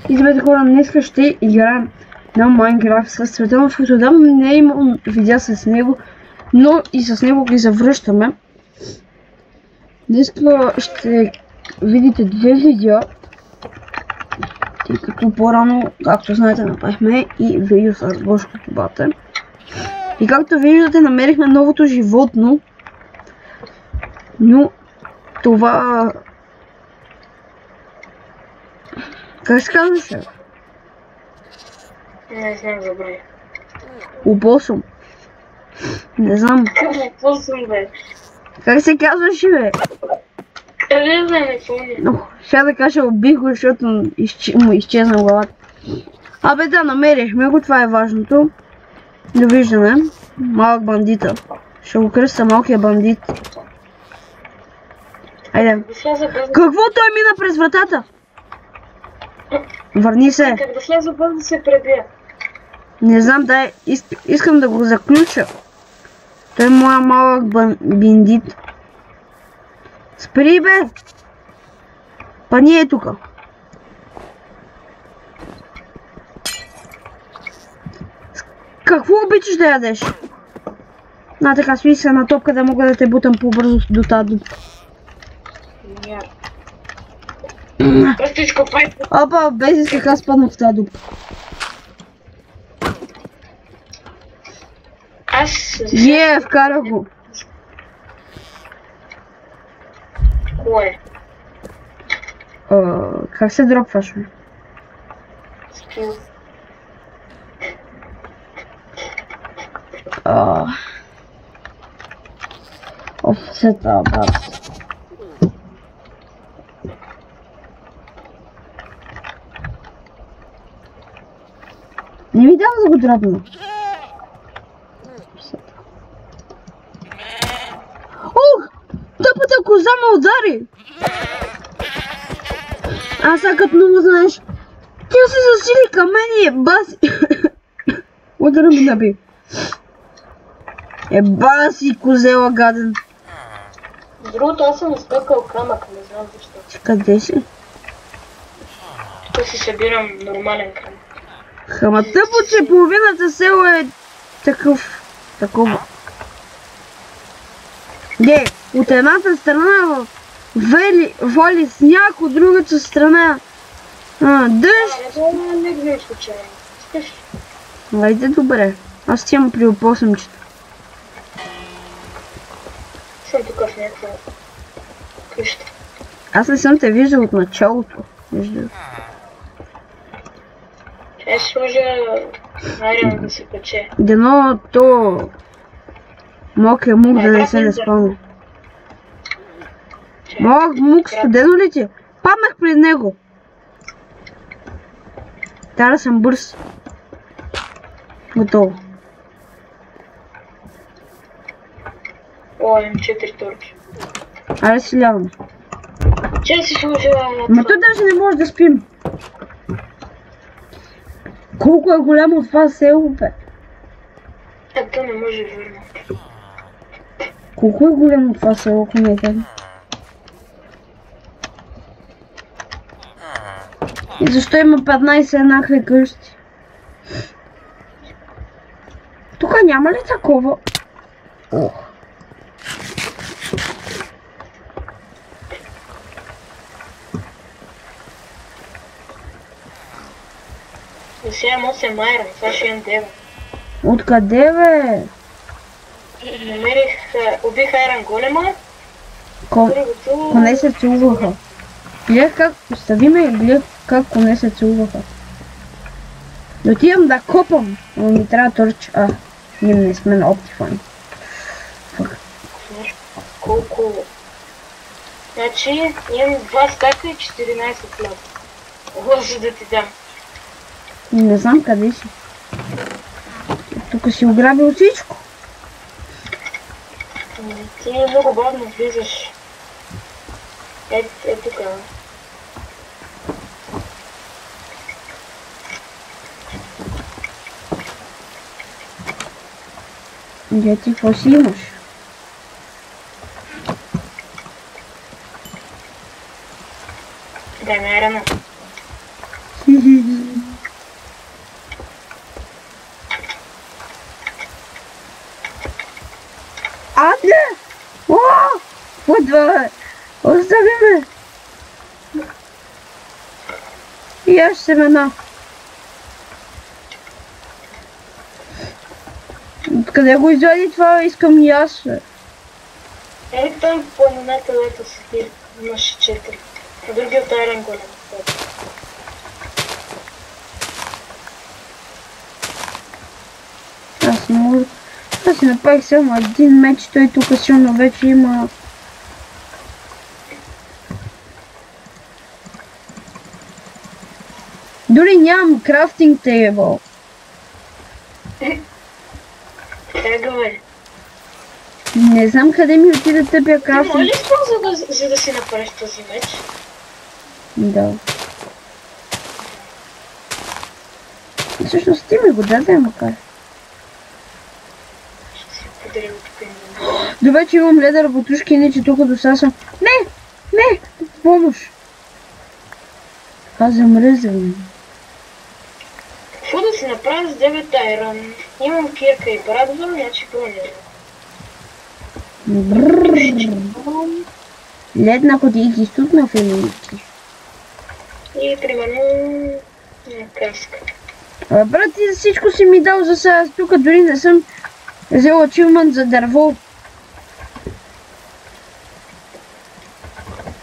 И здравейте хора, днес ще играем на Майнкрафт с Цветанов, който давно не е имал видеа с него, но и с него ги завръщаме. Днес ще видите две видеа, тъй като по-рано, както знаете, направихме и видео с Бошкото бате. И както виждате, намерихме новото животно, но това... Как се казваше? Не знам, забравя. Опосум. Не знам. Опосум, бе. Как се казваше, бе? Не знам, не помня. Сега да кажа, убих го, защото му изчезна главата. Абе да, намерихме го, това е важното. Довиждане. Малък бандита. Ще го кръста малкия бандит. Айде. Какво той мина през вратата? Върни се. Как да сляза бързо да се пребия? Не знам, дай, искам да го заключа. Той е моя малък бандит. Спри, бе! Па ние е тука. Какво обичаш да ядеш? На така, сви се на топка да мога да те бутам по-бързо до тази дупка. Простичко, пай! Опа, без исках аз паднах в тази дупка. Аз... Вкарах го. Кое? Как се дропваш, бе? Скил. Офсета, брат. Не ми дава да го дропна. Ух! Тъпата коза ме удари! Аз сега като много знаеш, тя се засили към мен и е баси. Удара ми наби. Е баси, козела гаден. Другото, аз съм изпъкал камък, не знам защо. Къде си? Тук си събирам нормален камък. Ама тъпо, че половината село е такова. Не, от едната страна вали сняг, от другата страна дъжд. Не гледам случайно. Скаш. Айде добре, аз ти имам при опосъмчета. Съм тук в някаква къща. Аз не съм те виждал от началото. Ще сложа айрон да се пече. Дено то... Мокрия мук да не се не спомня. Мук студено ли ти? Паднах пред него. Трябва да съм бърз. Готово. О, имам 4 торчи. Аре си лявам. Че си сложа... Ма той даже не може да спим. Колко е голямо това село, бе? То не може да върна. Колко е голямо това село, ако не е така? И защо има 15 еднакви къщи? Тук няма ли такова? Ох. И сега имам 8 айрон, сега ще имам 9. Откъде, бе? Убих айрон голема. Коне се целуваха. Гледах как, остави ме и гледах как коне се целуваха. Отивам да копам, но ми трябва торч. Ние не сме на Optifine. Колко? Значи имам 2 стака и 14 лева. Лъжа да ти дам. Не знам къде си. Тук си ограбил всичко. Ти много бавно влизаш. Тук. Где ти какво си имаш? Дай ме айрона. А, не! О! Вот два! Остави ме! Яш семена. Откъде го извади това? Искам и аз. Ей, там в планината, лето си имаше 4. А другия от Айрон Голем. Аз не мога. Аз си направих само един меч, той тук силно вече има. Дори нямам крафтинг тейбъл. Тега бе. Не знам къде ми отиде тъпия Ти може крафтинг. ли използва за да си направиш този меч? Да. Всъщност ти ми го даде, макар. Ще си подаря от тук. Добре, че имам ледър бутушки, иначе тук до сега съм... Не! Не! Помощ! Аз замръзвам. Какво да си направя с 9 айрон? Имам кирка и брадва, значи планирам. Ледна ходих и студна в елички. И примерно... каска. Брат, ти за всичко си ми дал за сега. Аз тук дори не съм взел ачивмент за дърво.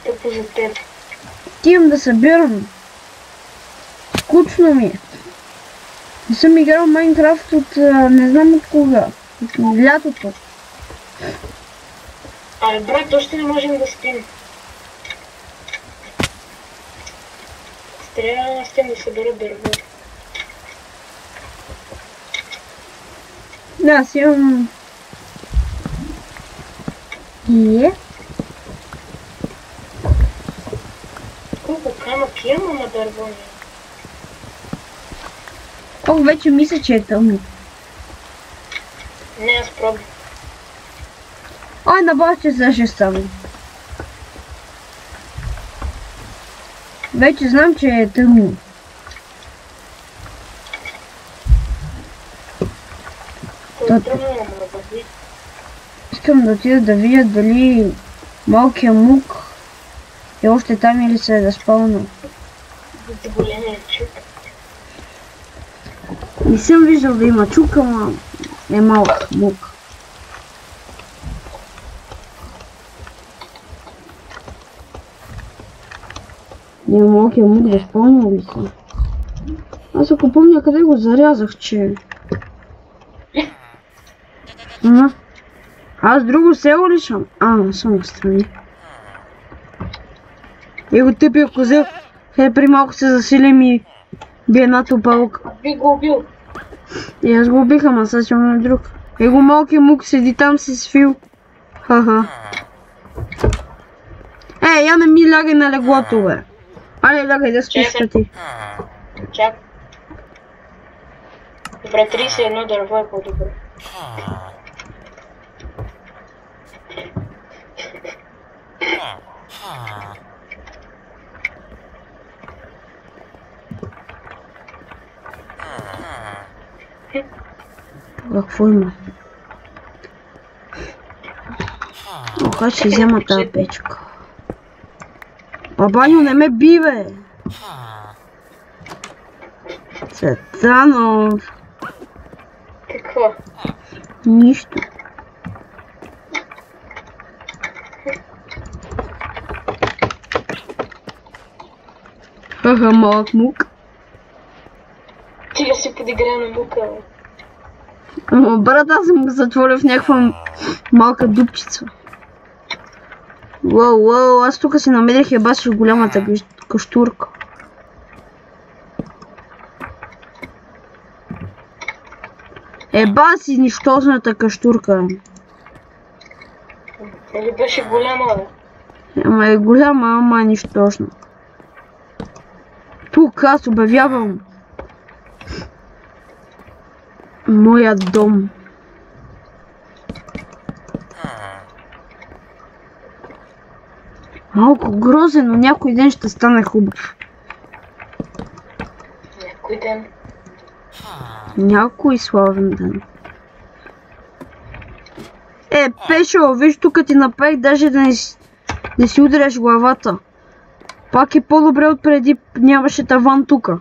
Тъпо за теб. Отивам да събирам. Скучно ми е. Не съм играл Майнкрафт от не знам от кога. От лятото. Абе, брат, още не можем да спим. Трябва да събера дърво. Да, аз имам... Колко камък имам на дърво? О, вече мисля, че е тъмно. Не, аз пробвам. Ай, на база, че сега ще стане. Вече знам, че е тъмно. Искам да отида да видя дали малкия мук е още там или се е разпълнал. За големия чук. Не съм виждал да има чук, ама е малък мук. Няма малкия мук да изпълнил ли се? Аз ако помня къде го зарязах, че... Аз друго село ли съм? Не съм отстрани. Его тъпия козел. При малко се засилим и би една топалка. Би го убил. И аз го убих, ама сега имам друг. Его малкият мук седи там си с Фил. Ха-ха. Я не ми лягай на леглото, бе. Али, лягай да спиш ти. Чак. Добре, 31 дърво е по-добре. Какво има? Оха, ще взема тази печка. Бабаню, не ме би, бе! Цветанов! Какво? Нищо. Ха-ха, малък мук. Ти си подигра на мука, бе. Брат, аз съм го затворил в някаква малка дупчица. Уау, аз тук си намерих ебаш голямата каштурка. Еба си нищожната каштурка. Или беше голяма, бе? Ама е голяма, ама е нищожна. Тук аз обявявам моя дом. Малко грозен, но някой ден ще стане хубав. ден. Някой славен ден. Пешо, виж тук ти направих даже да не си ударяш главата. Пак е по-добре от преди нямаше таван тука.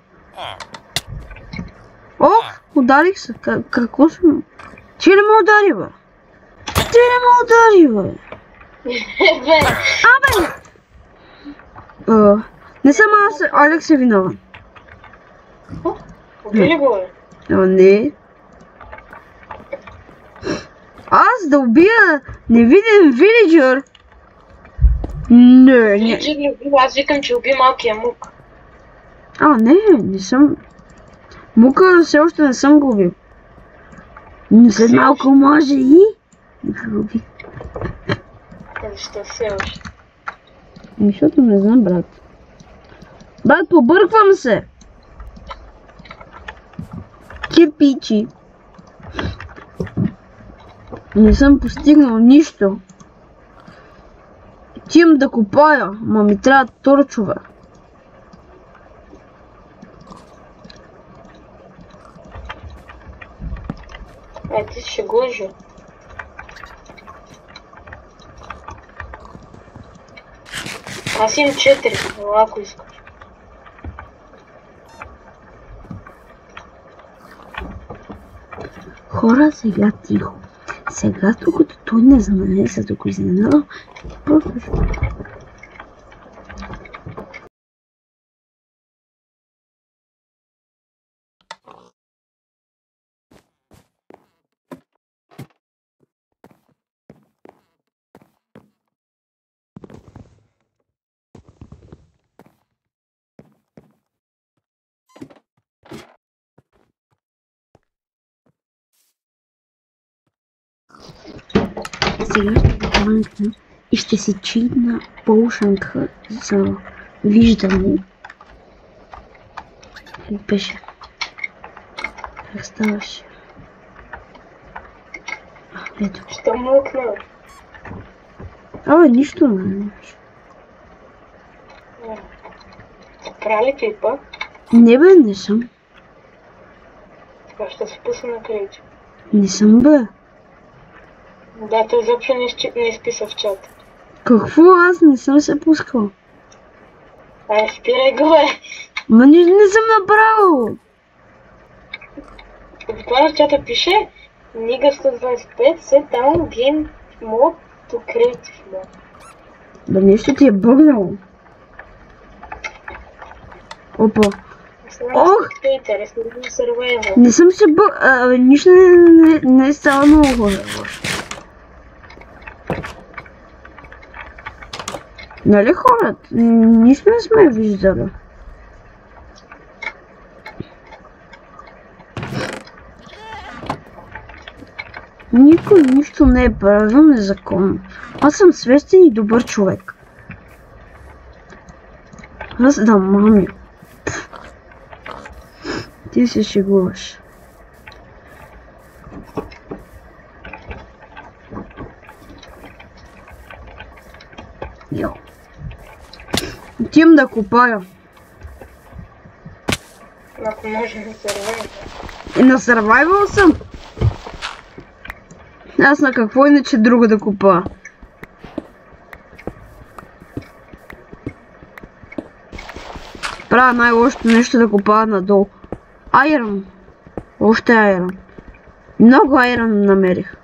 Ох, ударих се. Какво съм? Ти не ме удари, бе. Ти не ме удари, бе. Абе! Не съм аз, Алекс е виновен. Убили го, бе? Не. Аз да убия невиден вилиджър? Не. Вилиджър не убил, аз викам, че уби малкия Мук. Не съм. Мука все още не съм го убил. Но след малко може и да го уби. Защо все още? Защото не знам, брат. Брат, побърквам се! Кирпичи. Не съм постигнал нищо. Отивам да копая, ма ми трябва торчове. Ти ще гложи. Аз имам 4, ако искаш. Хора, сега тихо. Сега, докато той не знае, за да го изненада, просто... Сега ще го хванкна и ще си читна полшанка за виждане. Как беше? Как ставаше? Ето. Що мъкна? Нищо не. Прали ти пак? Не бе, не съм. Така ще се пусна на крейче. Не съм бе. Да, той изобщо не изписа в чат. Какво? Аз не съм се пускал. Спирай го, бе. Ма не съм направил. В това чата пише Нига 125 set down game mode to creative mode. Бе, нещо ти е бъгнало. Опа. Ох! Не съм се нищо не е става много хора. Нали хората? Нищо не сме виждали. Никой нищо не е правил незаконно. Аз съм свестен и добър човек. Аз да мами. Ти се шегуваш. Йо. Отивам да копая. Ако може на Survival. На Survival съм. Аз на какво иначе друго да купа? Правя най-лошото нещо да купа надолу. Айрон. Още айрон. Много айрон намерих.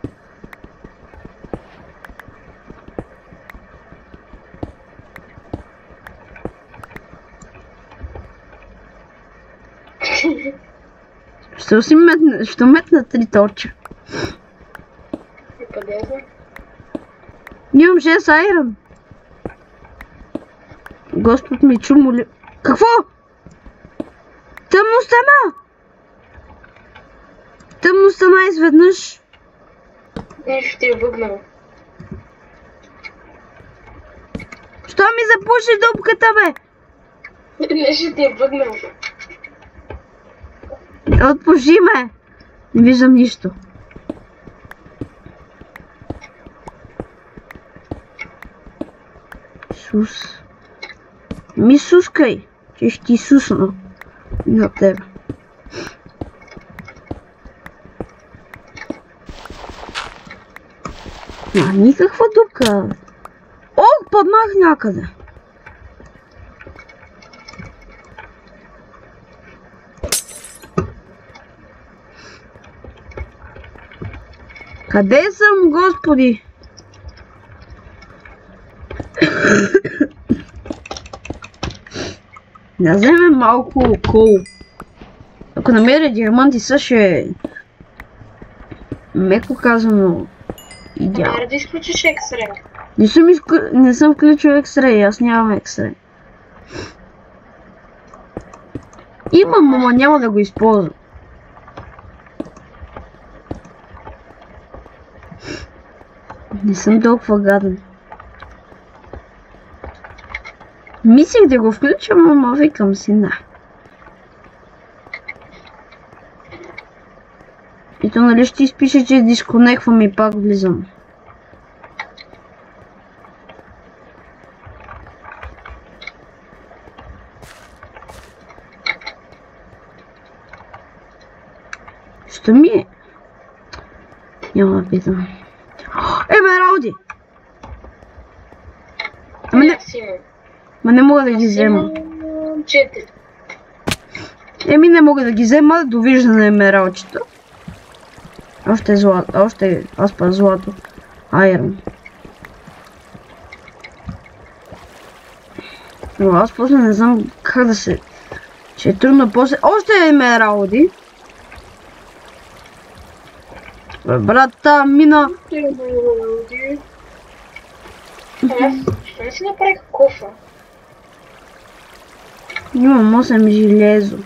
Ще метна 3 торча. И къде е? Имам 6 айрон. Господ ми чу моли... Какво? Тъмно стана! Тъмно стана изведнъж. Нещо ти е бъгнало. Що ми запуши дупката, бе? Нещо ти е бъгнало. Отпуши ме! Не виждам нищо. Сус. Ми сускай, че ще ти сусна на тебе. Никаква дупка. О, паднах някъде. Къде съм, господи? Да вземем малко кол. Ако намеря диаманти, ще меко казано идеално. Трябва да изключиш X-Ray. Не съм включил X-Ray, аз нямам X-Ray. Имам, ама няма да го използвам. Не съм толкова гаден. Мислих да го включам, ама викам си на. И то нали ще изпише, че дисконектвам и пак влизам. Що ми е? Няма да питам. Емералди! Ама не мога да ги взема. 4. Еми не мога да ги взема, довиждане емералчето. Още е злато, още аспа злато. Айрон. Но аз после не знам как да се... Че е трудно после... Още е емералди. Брата, мина... Що не си направих кофа? Имам 8 железо.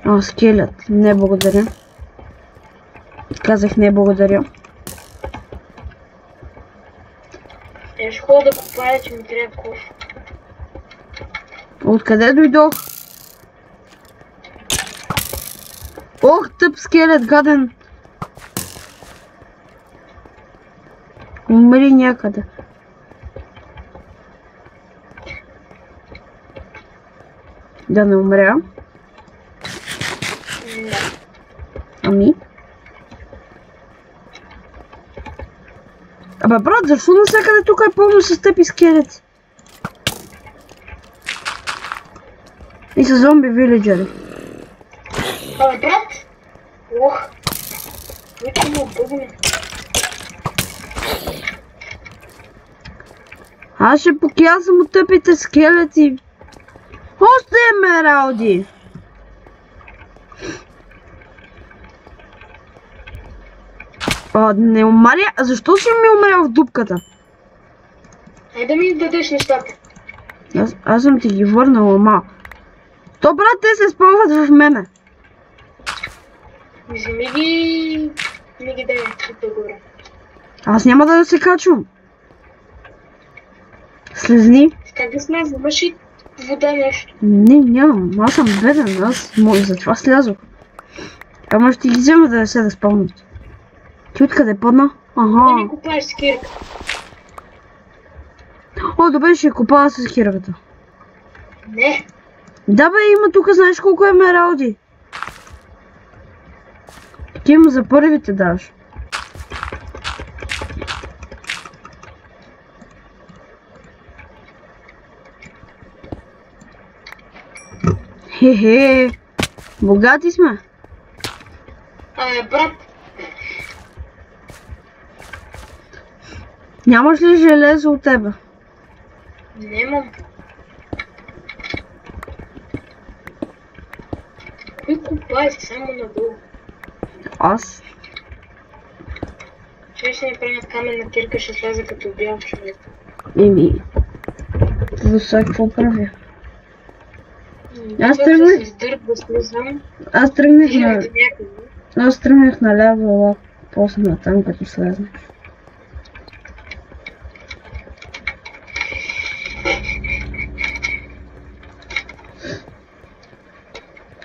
О, скелет. Не благодаря. Казах не благодаря. Ще ходя да купая, че ми трябва кофа. Откъде дойдох? Ох, тъп скелет, гаден. Умри някъде. Да не умря. Ами? Абе, брат, защо навсякъде тук е пълно с тъпи скелети? И са зомби вилиджери. Абе, брат! Ох! Вече му бъгне. Аз ще покязам от тъпите скелети. Още емералди! Не умаря? Защо си ми умрял в дупката? Ай да ми дадеш нещата. Аз съм ти ги върнала, ама. То, брат, те се спълват в мене. Вземи ги... Не ги дай тук горе. Аз няма да се качвам. Слезни. Как да слеза? Имаш и вода нещо. Не, нямам. Аз съм беден. Аз затова слязох. Ама ще ги взема да се да спълнат. Ти откъде падна? Ага. Да ми купаеш с кирка. О, добре, ще купава с кирката. Не. Да бе, има тук, знаеш колко емералди. Ти има за първите даш. Хе-хе. Богати сме. Брат. Нямаш ли железо от тебе? Нямам. Кой купай се само надолу? Аз. Че ще ни правим каменна кирка, ще сляза като бял човек. Еми. За сега какво правя? Аз тръгнах наляво, после натам, като слезнах.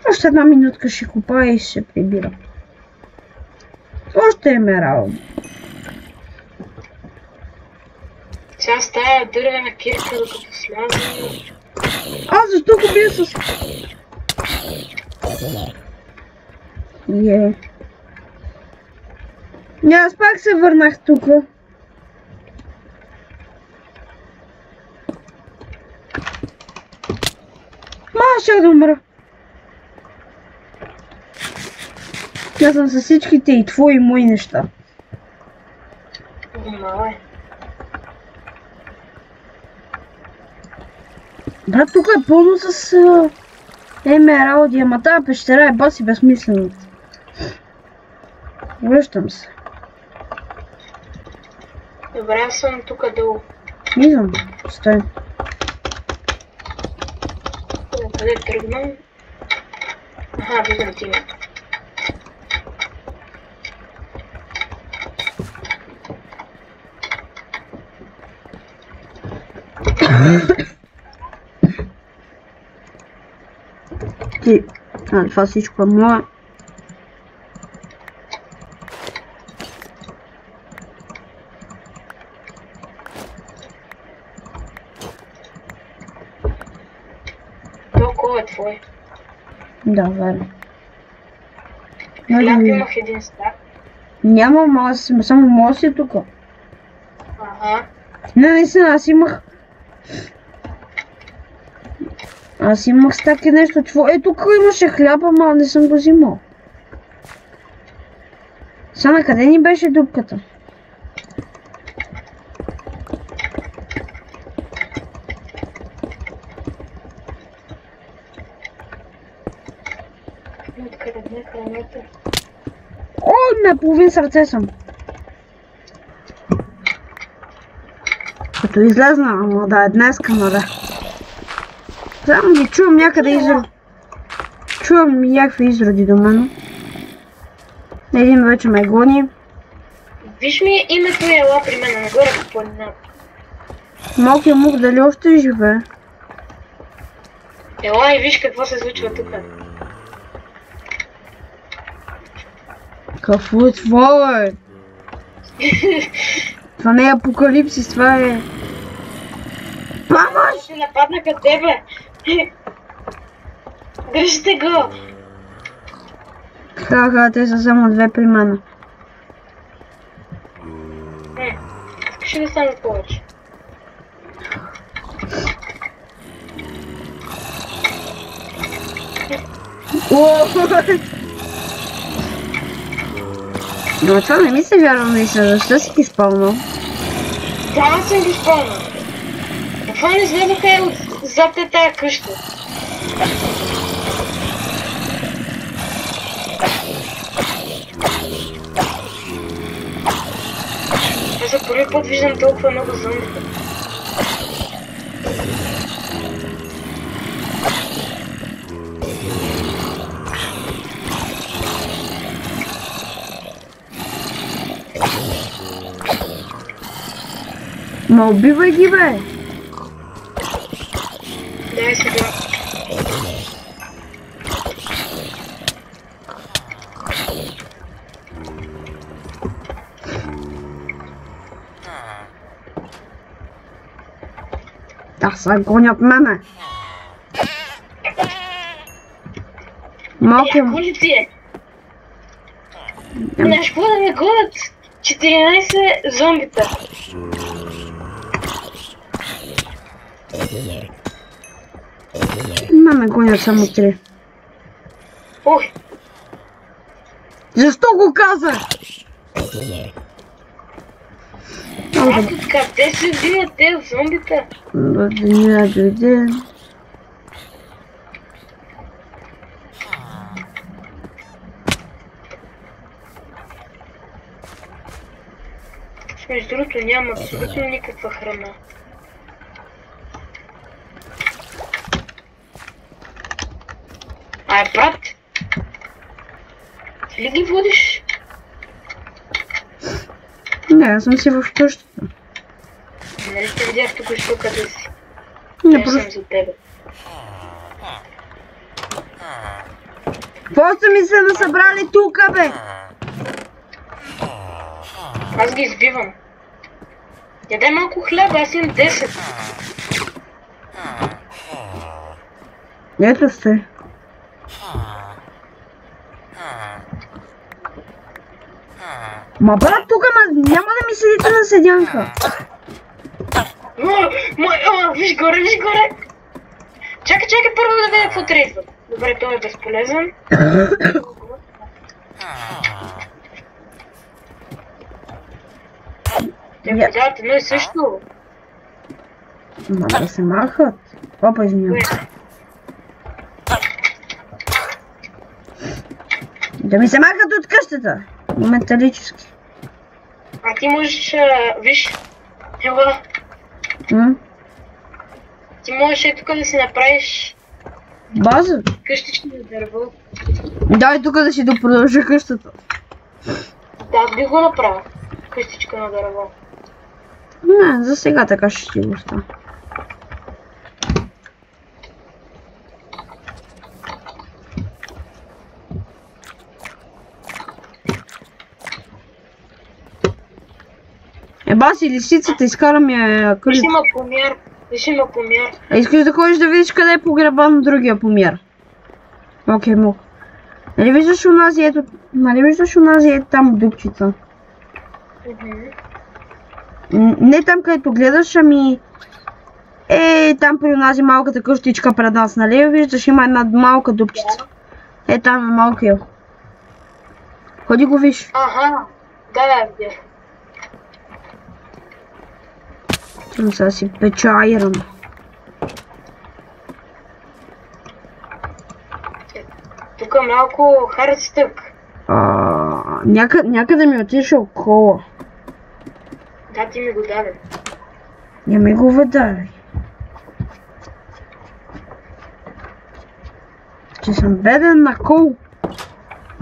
Още една минутка ще купа и ще прибира. Още емералди. Сега с тая дървена кирка, докато сляза. Защо го бия с... Аз пак се върнах тук. Ще да умра. Аз съм с всичките и твои и мои неща. Внимавай. Брат, тук е пълно с емералди, ама тази пещера е баси безсмислената. Връщам се. Добре, аз съм тук долу. Идвам, стой. Къде тръгнам? Аха, виждам ти. Това всичко е мое. Толкова е твой. Да, верно. Хляб имах един стак. Нямам, само моя си тук. Ага. Не, наистина, аз имах стак и нещо твое. Тук имаше хляб, ама не съм го взимал. Сега на къде ни беше дупката? Откъде храната? Ой, на половин сърце съм. Като излезна, ама да е днеска, ама да. Само ги чувам някъде изроди. Чувам някакви изроди до мен. Един вече ме гони. Виж ми името и ела при мен, нагоре по планината. Малкият мух дали още живее? Ела и виж какво се случва тук. Какво е това, бе? Това не е апокалипсис, това е... Помощ! Ще нападнаха тебе! Дръжте го! Ха-ха, те са само две при мен. Искаш ли да стане повече? Но това не ми се вярва, мисля, защо си ги спълнал? Да, съм ги спълнал. Това не излезаха зад тая къща. Аз за първи път виждам толкова много зомбита. Ма убивай ги, бе! Дай сега. Да, са гонят мене! Малки... Гони ти е! Знаеш какво да ме гонят? 14 зомбита. Ме гонят само 3. Ой! Защо го каза? Къде се взимат тези зомбита? В деня дойде. Между другото няма абсолютно никаква храна. Брат! Ти ли ги водиш? Не, аз съм си в къщата. Нали те видях тук що къде си? Не, Просто съм за тебе. Просто ми се насъбрали тука, бе! Аз ги избивам. Ядай малко хляба, аз имам 10. Ето сте. Ма брат, тук няма да ми седите на седянка. Виж горе! Чакай, първо да видя какво трейсва. Добре, той е безполезен. Те продават едно и също. Ма да се махат. Опа, извинявам. Да ми се махат от къщата. Металически. А ти можеш, виж, ела. Ти можеш тук да си направиш база? Къщичка на дърво. Дай тук да си допродължа къщата. Да, би го направил. Къщичка на дърво. Не, за сега така ще си го оставя. Баси, лисицата изкара я къде. Виж има помяр. А искаш да ходиш да видиш къде е погребан другия помяр? Окей, мога. Нали виждаш унази ето там дупчица? Не там където гледаш, ами... там при унази малката къщичка пред нас, нали? Виждаш, има една малка дупчица. Там е малкия. Ходи го виж. Аха, да, видя. Сега си печа айрон. Тук малко хардстък. Някъде ми отишъл кола. Да, ти ми го даде. Не ми го въдай. Че съм беден на кол.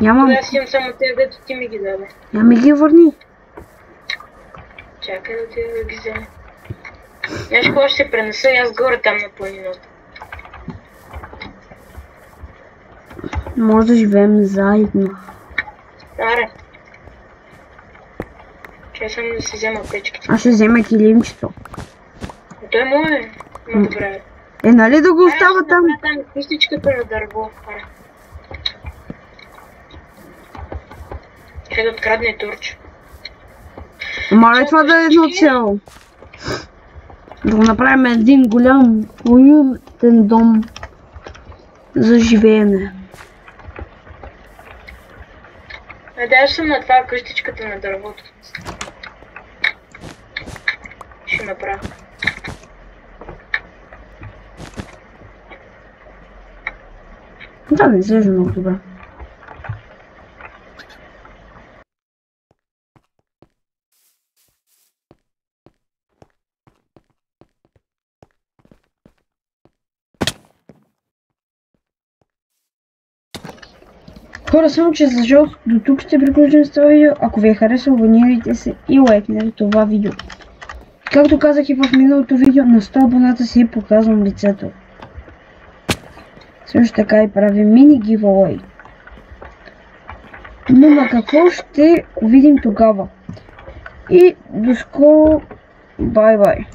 Нямам... Аз имам само тези, дето ти ми ги даде. Я ми ги върни. Чакай да ти да ги взема. Знаеш какво ще се пренеса и аз горе там на планината. Може да живеем заедно. Аре. Чай само да си взема печките. Аз ще взема килимчето. Той мое. Но добре. Нали да го остава там? Там е къщичката на дърво. Аре. Чай да открадне турче. Ама това да е едно цяло. Да го направим един голям уютен дом за живеене. Дай съм на това къщичката на дървото. Ще направя. Да, не изглежда много добре. Хора, само че за жалост до тук ще приключим с това видео. Ако ви е харесало, абонирайте се и лайкнете това видео. Както казах и в миналото видео, на 100 абоната си показвам лицето. Също така и правим мини giveaway. Но на какво ще видим тогава? И до скоро, бай-бай!